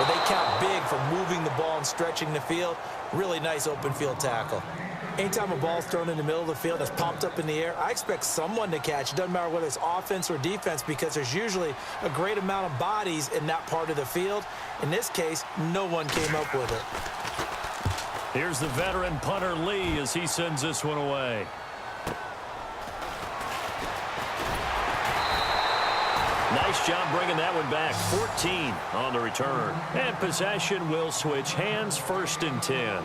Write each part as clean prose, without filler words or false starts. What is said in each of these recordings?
Well, they count big for moving the ball and stretching the field. Really nice open field tackle. Anytime a ball's thrown in the middle of the field that's popped up in the air, I expect someone to catch. It doesn't matter whether it's offense or defense because there's usually a great amount of bodies in that part of the field. In this case, no one came up with it. Here's the veteran punter Lee as he sends this one away. Nice job bringing that one back. 14 on the return. And possession will switch hands, 1st and 10.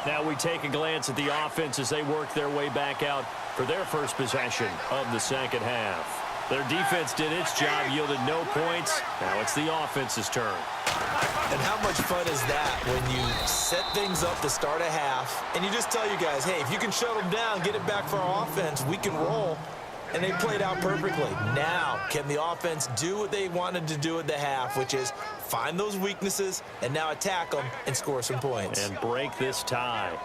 Now we take a glance at the offense as they work their way back out for their first possession of the second half. Their defense did its job, yielded no points. Now it's the offense's turn. And how much fun is that when you set things up to start a half and you just tell you guys, hey, if you can shut them down, get it back for our offense, we can roll. And they played out perfectly. Now, can the offense do what they wanted to do at the half, which is find those weaknesses and now attack them and score some points. And break this tie.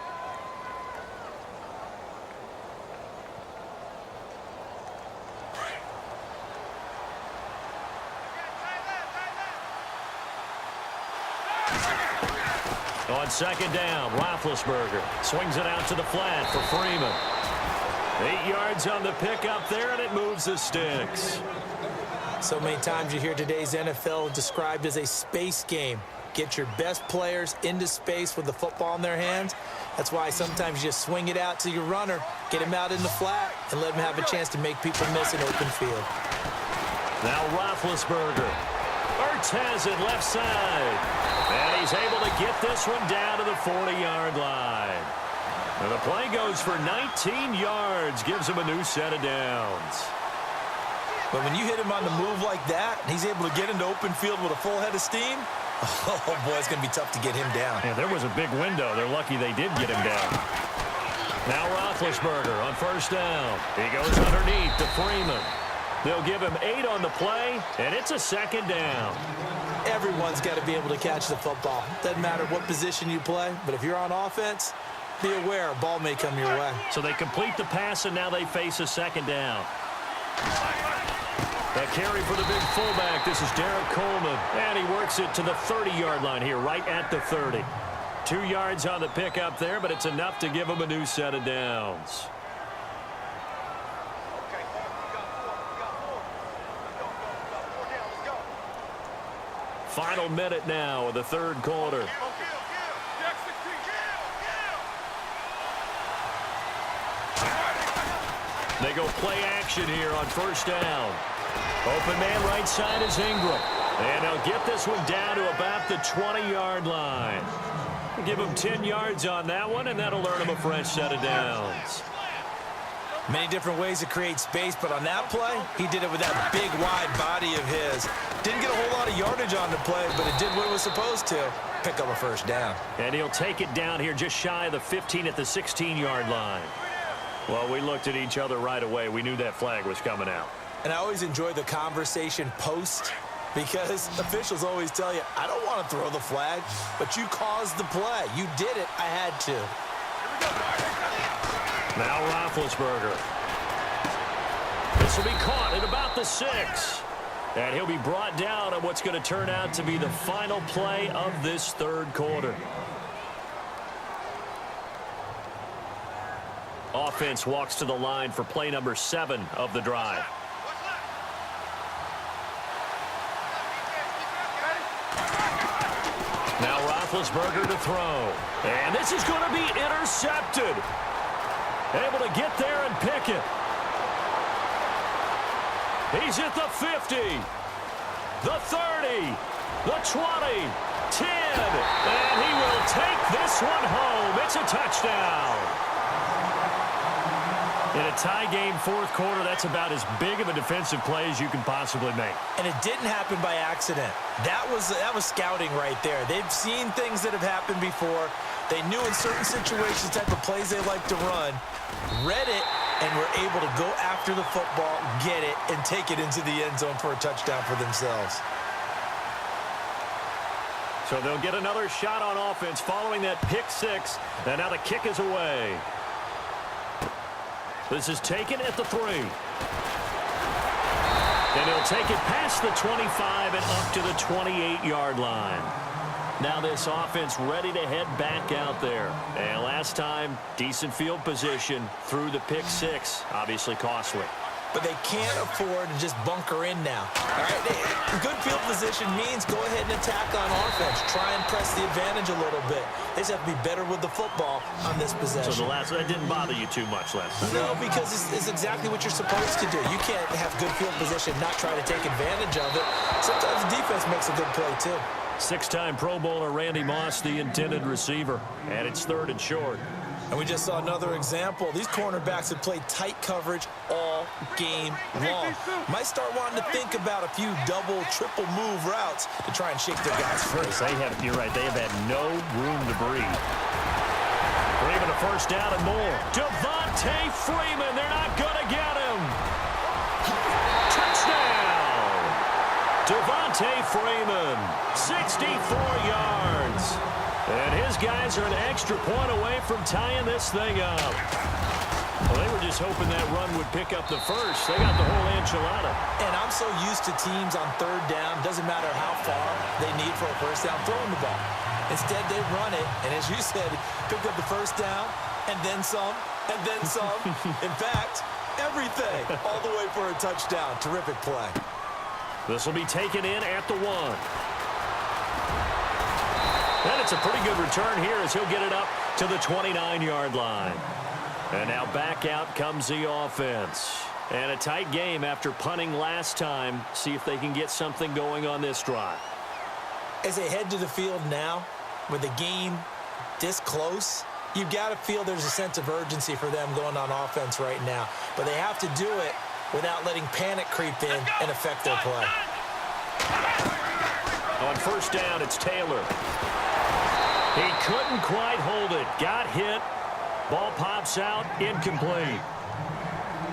On second down, Roethlisberger swings it out to the flat for Freeman. 8 yards on the pickup there, and it moves the sticks. So many times you hear today's NFL described as a space game. Get your best players into space with the football in their hands. That's why sometimes you just swing it out to your runner, get him out in the flat, and let him have a chance to make people miss an open field. Now Roethlisberger. Ertz has it left side. And he's able to get this one down to the 40-yard line. And the play goes for 19 yards, gives him a new set of downs. But when you hit him on the move like that, and he's able to get into open field with a full head of steam, oh, boy, it's going to be tough to get him down. Yeah, there was a big window. They're lucky they did get him down. Now Roethlisberger on first down. He goes underneath to Freeman. They'll give him 8 on the play, and it's a second down. Everyone's got to be able to catch the football. Doesn't matter what position you play, but if you're on offense, be aware a ball may come your way. So they complete the pass, and now they face a second down. A carry for the big fullback. This is Derek Coleman, and he works it to the 30-yard line here, right at the 30. 2 yards on the pickup there, but it's enough to give him a new set of downs. Final minute now of the third quarter. They go play action here on first down. Open man right side is Ingram. And they'll get this one down to about the 20-yard line. Give him 10 yards on that one, and that'll earn him a fresh set of downs. Many different ways to create space, but on that play, he did it with that big, wide body of his. Didn't get a whole lot of yardage on the play, but it did what it was supposed to. Pick up a first down. And he'll take it down here just shy of the 15 at the 16-yard line. Well, we looked at each other right away. We knew that flag was coming out. And I always enjoy the conversation post because officials always tell you, I don't want to throw the flag, but you caused the play. You did it. I had to. Now Roethlisberger. This will be caught at about the 6. And he'll be brought down on what's going to turn out to be the final play of this third quarter. Offense walks to the line for play number 7 of the drive. Now Roethlisberger to throw. And this is going to be intercepted. Able to get there and pick it. He's at the 50, the 30, the 20, 10, and he will take this one home. It's a touchdown. In a tie game fourth quarter, that's about as big of a defensive play as you can possibly make. And it didn't happen by accident. That was scouting right there. They've seen things that have happened before. They knew in certain situations the type of plays they like to run, read it, and were able to go after the football, get it, and take it into the end zone for a touchdown for themselves. So they'll get another shot on offense following that pick 6, and now the kick is away. This is taken at the 3. And he'll take it past the 25 and up to the 28-yard line. Now this offense ready to head back out there. And last time, decent field position through the pick six. Obviously costly. But they can't afford to just bunker in now. All right, good field position means go ahead and attack on offense. Try and press the advantage a little bit. They just have to be better with the football on this possession. So that didn't bother you too much last time? No, because it's exactly what you're supposed to do. You can't have good field position, not try to take advantage of it. Sometimes the defense makes a good play, too. Six-time Pro Bowler Randy Moss, the intended receiver. And it's 3rd and short. And we just saw another example. These cornerbacks have played tight coverage all game long. Might start wanting to think about a few double, triple move routes to try and shake their guys free. You're right, they have had no room to breathe. Freeman a first down and more. Devontae Freeman, they're not going to get him. Touchdown! Devontae Freeman, 64 yards. And his guys are an extra point away from tying this thing up. Well, they were just hoping that run would pick up the first. They got the whole enchilada. And I'm so used to teams on 3rd down, doesn't matter how far they need for a first down, throwing the ball. Instead, they run it, and as you said, pick up the first down, and then some, and then some. In fact, everything, all the way for a touchdown. Terrific play. This will be taken in at the 1. And it's a pretty good return here as he'll get it up to the 29-yard line. And now back out comes the offense. And a tight game after punting last time. See if they can get something going on this drive. As they head to the field now, with the game this close, you've got to feel there's a sense of urgency for them going on offense right now. But they have to do it without letting panic creep in and affect their play. On first down, it's Taylor. He couldn't quite hold it. Got hit. Ball pops out. Incomplete.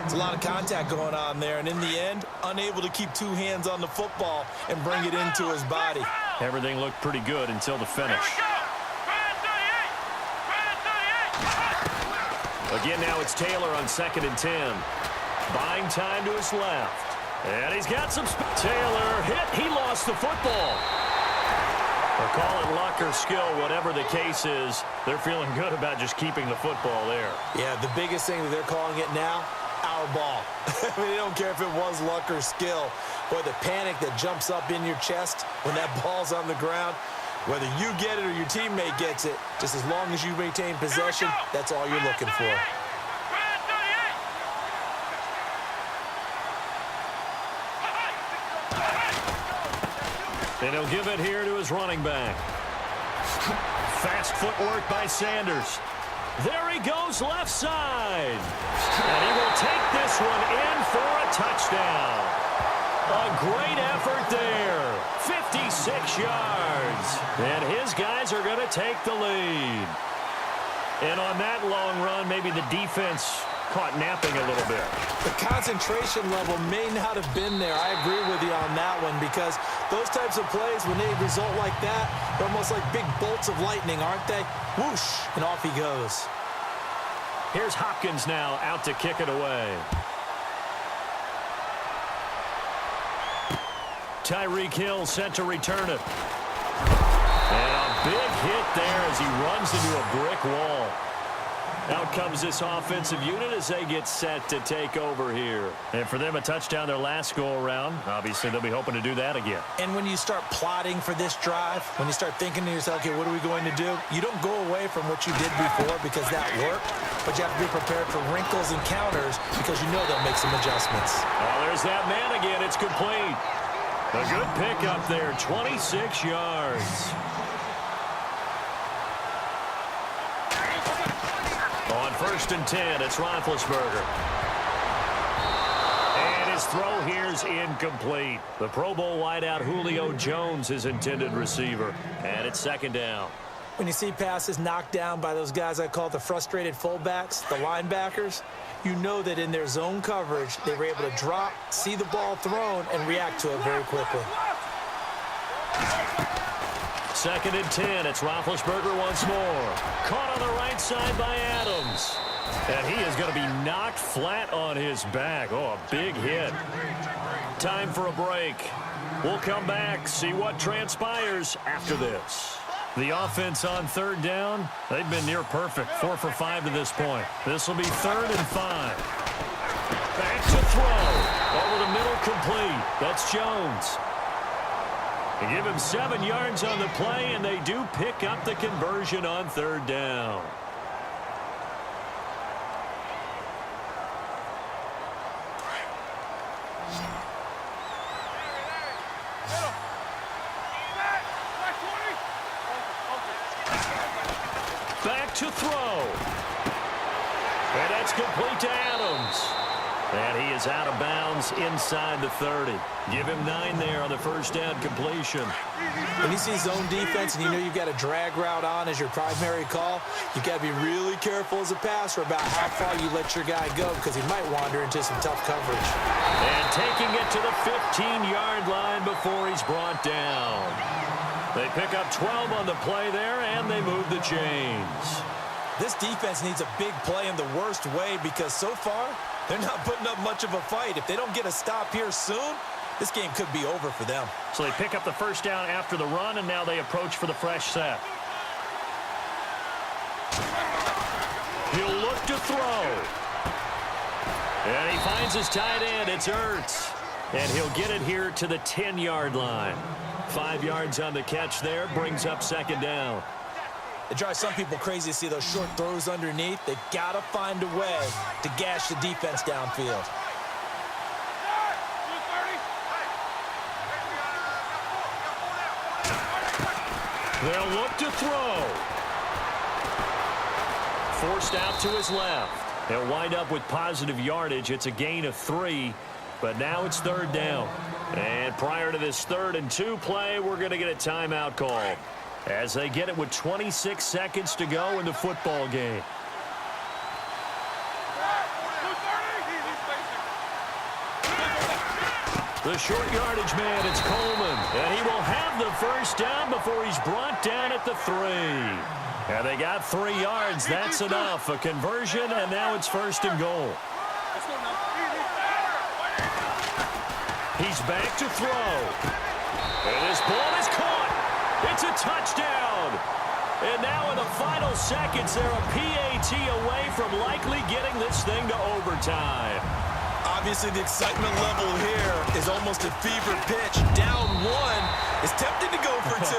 It's a lot of contact going on there, and in the end, unable to keep 2 hands on the football and bring it into his body. Everything looked pretty good until the finish. Again, now it's Taylor on 2nd and 10. Buying time to his left. And he's got some Taylor hit. He lost the football. Or call it luck or skill, whatever the case is, they're feeling good about just keeping the football there. Yeah, the biggest thing that they're calling it now, our ball. I mean, they don't care if it was luck or skill. Boy, the panic that jumps up in your chest when that ball's on the ground, whether you get it or your teammate gets it, just as long as you maintain possession, that's all you're looking for. And he'll give it here to his running back. Fast footwork by Sanders. There he goes left side. And he will take this one in for a touchdown. A great effort there. 56 yards. And his guys are going to take the lead. And on that long run, maybe the defense caught napping a little bit. The concentration level may not have been there. I agree with you on that one, because those types of plays, when they result like that, they're almost like big bolts of lightning, aren't they? Whoosh, and off he goes. Here's Hopkins now out to kick it away. Tyreek Hill set to return it. And a big hit there as he runs into a brick wall. Out comes this offensive unit as they get set to take over here. And for them, a touchdown their last go-around. Obviously, they'll be hoping to do that again. And when you start plotting for this drive, when you start thinking to yourself, okay, what are we going to do? You don't go away from what you did before because that worked, but you have to be prepared for wrinkles and counters because you know they'll make some adjustments. Oh, there's that man again. It's complete. A good pickup there, 26 yards. On 1st and 10, it's Roethlisberger. And his throw here's incomplete. The Pro Bowl wideout Julio Jones, his intended receiver. And it's 2nd down. When you see passes knocked down by those guys I call the frustrated fullbacks, the linebackers, you know that in their zone coverage, they were able to drop, see the ball thrown, and react to it very quickly. 2nd and 10. It's Roethlisberger once more. Caught on the right side by Adams. And he is going to be knocked flat on his back. Oh, a big hit. Time for a break. We'll come back, see what transpires after this. The offense on third down, they've been near perfect, 4 for 5 to this point. This will be 3rd and 5. Back to throw. Over the middle, complete. That's Jones. They give him 7 yards on the play, and they do pick up the conversion on third down. Back to throw. And that's complete to Adams. And he is out of bounds inside the 30. Give him 9 there on the first down completion. When you see zone defense and you know you've got a drag route on as your primary call, you've got to be really careful as a passer about how far you let your guy go because he might wander into some tough coverage. And taking it to the 15-yard line before he's brought down. They pick up 12 on the play there, and they move the chains. This defense needs a big play in the worst way because so far, they're not putting up much of a fight. If they don't get a stop here soon, this game could be over for them. So they pick up the first down after the run, and now they approach for the fresh set. He'll look to throw. And he finds his tight end. It's Ertz. And he'll get it here to the 10-yard line. 5 yards on the catch there, brings up second down. It drives some people crazy to see those short throws underneath. They've got to find a way to gash the defense downfield. They'll look to throw. Forced out to his left. They'll wind up with positive yardage. It's a gain of 3, but now it's third down. And prior to this 3rd and 2 play, we're going to get a timeout call as they get it with 26 seconds to go in the football game. The short yardage man, it's Coleman. And he will have the first down before he's brought down at the 3. And they got 3 yards. That's enough. A conversion, and now it's 1st and goal. He's back to throw. And his ball is caught. It's a touchdown. And now in the final seconds, they're a PAT away from likely getting this thing to overtime. Obviously, the excitement level here is almost a fever pitch. Down 1 is tempted to go for 2.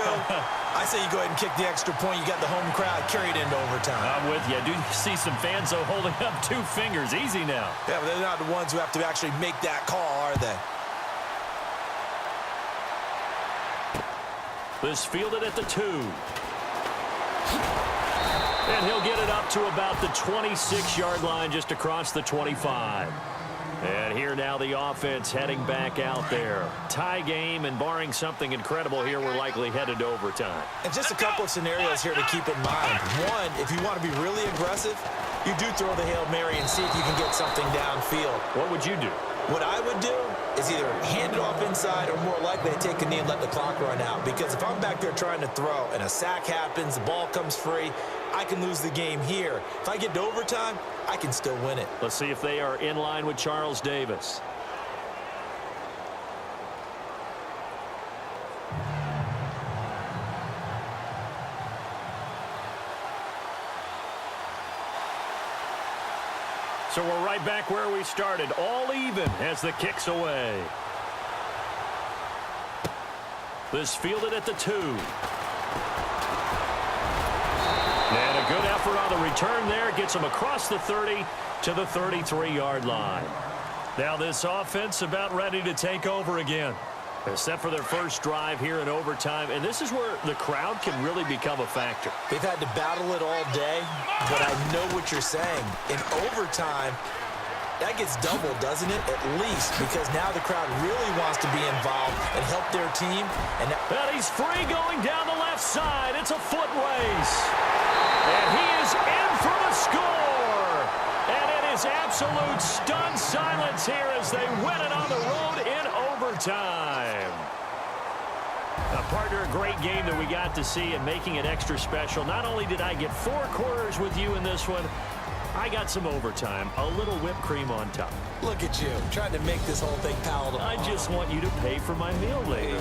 I say you go ahead and kick the extra point. You got the home crowd carried into overtime. I'm with you. I do see some fans, though, holding up 2 fingers. Easy now. Yeah, but they're not the ones who have to actually make that call, are they? This fielded at the 2. And he'll get it up to about the 26-yard line, just across the 25. And here now the offense heading back out there. Tie game, and barring something incredible here, we're likely headed to overtime. And just a couple of scenarios here to keep in mind. One, if you want to be really aggressive, you do throw the Hail Mary and see if you can get something downfield. What would you do? What I would do is either hand it off inside or more likely to take a knee and let the clock run out. Because if I'm back there trying to throw and a sack happens, the ball comes free, I can lose the game here. If I get to overtime, I can still win it. Let's see if they are in line with Charles Davis. So we're right back where we started, all even as the kick's away. This fielded at the 2. And a good effort on the return there. Gets him across the 30 to the 33-yard line. Now this offense about ready to take over again. Except for their first drive here in overtime. And this is where the crowd can really become a factor. They've had to battle it all day, but I know what you're saying. In overtime, that gets doubled, doesn't it? At least, because now the crowd really wants to be involved and help their team. And he's free going down the left side. It's a foot race. And he is in for the score. And it is absolute stunned silence here as they win it on the road in overtime. Partner, a great game that we got to see and making it extra special. Not only did I get 4 quarters with you in this one, I got some overtime, a little whipped cream on top. Look at you, trying to make this whole thing palatable. I just want you to pay for my meal later.